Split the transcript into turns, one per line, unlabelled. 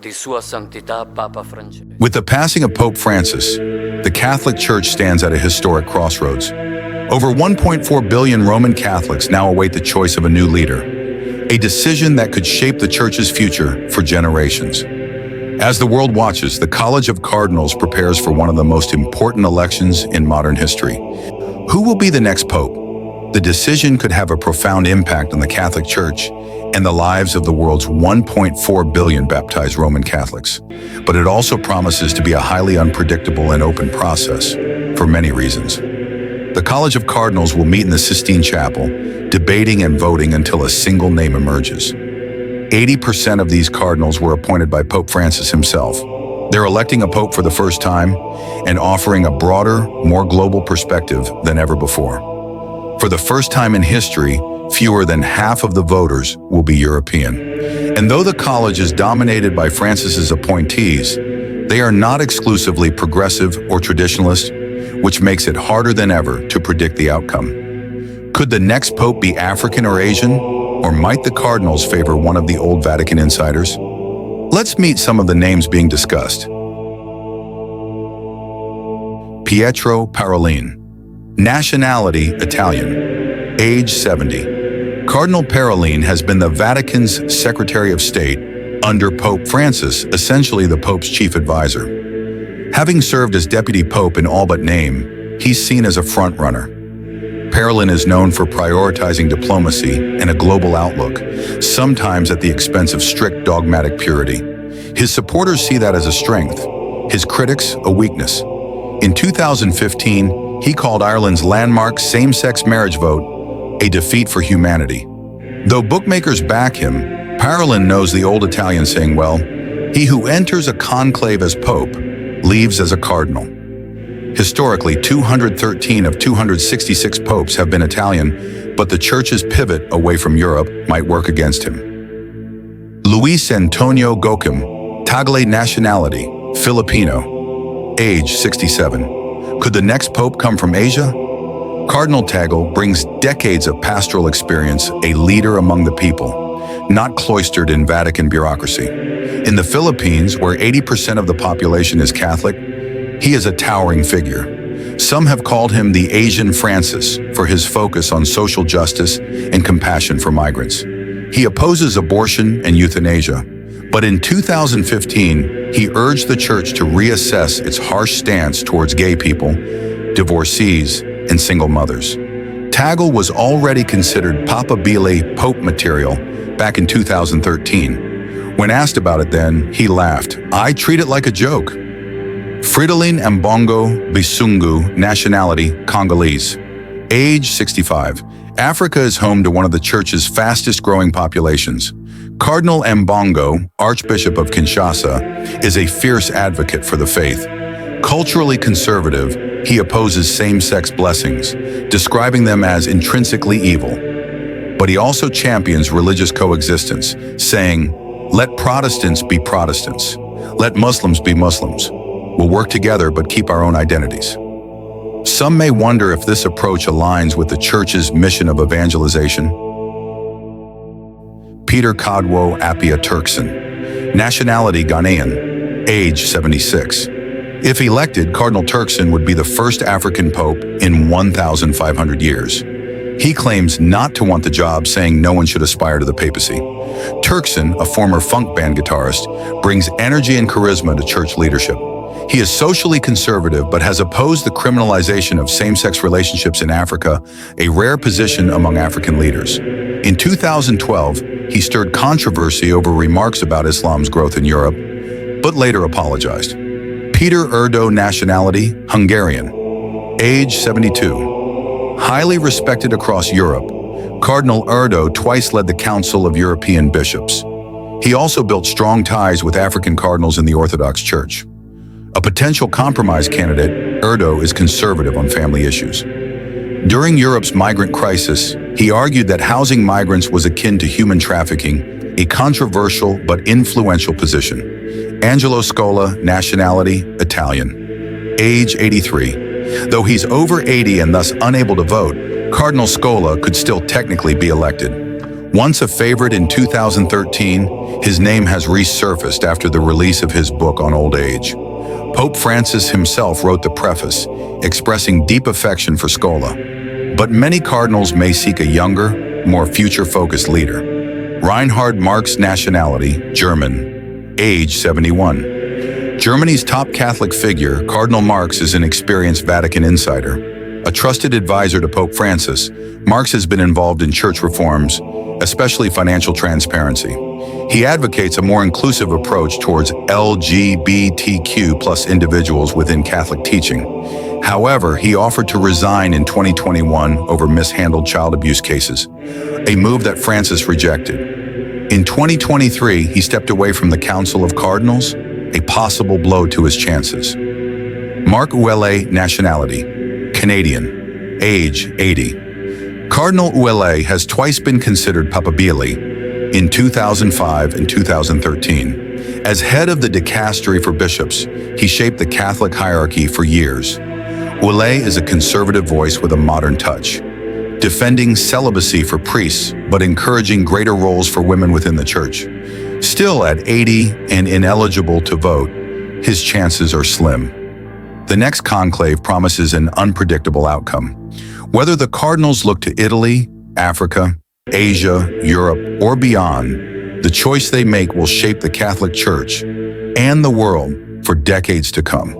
di Sua Santità Papa Francesco.
With the passing of Pope Francis, the Catholic Church stands at a historic crossroads. Over 1.4 billion Roman Catholics now await the choice of a new leader, a decision that could shape the Church's future for generations. As the world watches, the College of Cardinals prepares for one of the most important elections in modern history. Who will be the next pope? The decision could have a profound impact on the Catholic Church and the lives of the world's 1.4 billion baptized Roman Catholics. But it also promises to be a highly unpredictable and open process for many reasons. The College of Cardinals will meet in the Sistine Chapel, debating and voting until a single name emerges. 80% of these cardinals were appointed by Pope Francis himself. They're electing a pope for the first time and offering a broader, more global perspective than ever before. For the first time in history, fewer than half of the voters will be European. And though the college is dominated by Francis's appointees, they are not exclusively progressive or traditionalist, which makes it harder than ever to predict the outcome. Could the next pope be African or Asian? Or might the cardinals favor one of the old Vatican insiders? Let's meet some of the names being discussed. Pietro Parolin. Nationality, Italian. Age 70. Cardinal Parolin has been the Vatican's Secretary of State under Pope Francis, essentially the Pope's chief advisor. Having served as deputy pope in all but name, he's seen as a front-runner. Parolin is known for prioritizing diplomacy and a global outlook, sometimes at the expense of strict dogmatic purity. His supporters see that as a strength, his critics a weakness. In 2015, he called Ireland's landmark same-sex marriage vote a defeat for humanity. Though bookmakers back him, Parolin knows the old Italian saying well, "He who enters a conclave as pope leaves as a cardinal." Historically, 213 of 266 popes have been Italian, but the Church's pivot away from Europe might work against him. Luis Antonio Tagle, nationality, Filipino, age 67. Could the next pope come from Asia? Cardinal Tagle brings decades of pastoral experience, a leader among the people, not cloistered in Vatican bureaucracy. In the Philippines, where 80% of the population is Catholic, he is a towering figure. Some have called him the Asian Francis for his focus on social justice and compassion for migrants. He opposes abortion and euthanasia, but in 2015, he urged the Church to reassess its harsh stance towards gay people, divorcees, and single mothers. Tagle was already considered papabile pope material back in 2013. When asked about it then, he laughed, "I treat it like a joke." Fridolin Ambongo Besungu, nationality, Congolese. Age 65. Africa is home to one of the Church's fastest-growing populations. Cardinal Ambongo, Archbishop of Kinshasa, is a fierce advocate for the faith. Culturally conservative, he opposes same-sex blessings, describing them as intrinsically evil. But he also champions religious coexistence, saying, "Let Protestants be Protestants. Let Muslims be Muslims. We'll work together but keep our own identities." Some may wonder if this approach aligns with the Church's mission of evangelization. Peter Apia Turkson, nationality Ghanaian, age 76. If elected, Cardinal Turkson would be the first African pope in 1,500 years. He claims not to want the job, saying no one should aspire to the papacy. Turkson, a former funk band guitarist, brings energy and charisma to church leadership. He is socially conservative but has opposed the criminalization of same-sex relationships in Africa, a rare position among African leaders. In 2012, he stirred controversy over remarks about Islam's growth in Europe, but later apologized. Peter Erdo, nationality, Hungarian, age 72. Highly respected across Europe, Cardinal Erdo twice led the Council of European Bishops. He also built strong ties with African cardinals in the Orthodox Church. A potential compromise candidate, Erdo is conservative on family issues. During Europe's migrant crisis, he argued that housing migrants was akin to human trafficking, a controversial but influential position. Angelo Scola, nationality, Italian, age 83. Though he's over 80 and thus unable to vote, Cardinal Scola could still technically be elected. Once a favorite in 2013, his name has resurfaced after the release of his book on old age. Pope Francis himself wrote the preface, expressing deep affection for Scola. But many cardinals may seek a younger, more future-focused leader. Reinhard Marx, nationality, German, age 71. Germany's top Catholic figure, Cardinal Marx is an experienced Vatican insider. A trusted advisor to Pope Francis, Marx has been involved in church reforms, especially financial transparency. He advocates a more inclusive approach towards LGBTQ+ individuals within Catholic teaching. However, he offered to resign in 2021 over mishandled child abuse cases, a move that Francis rejected. In 2023, he stepped away from the Council of Cardinals, a possible blow to his chances. Marc Ouellet, nationality, Canadian, age 80. Cardinal Ouellet has twice been considered papabile, in 2005 and 2013. As head of the dicastery for bishops, he shaped the Catholic hierarchy for years. Ouellet is a conservative voice with a modern touch, defending celibacy for priests but encouraging greater roles for women within the church. Still, at 80 and ineligible to vote, his chances are slim. The next conclave promises an unpredictable outcome. Whether the cardinals look to Italy, Africa, Asia, Europe, or beyond, the choice they make will shape the Catholic Church and the world for decades to come.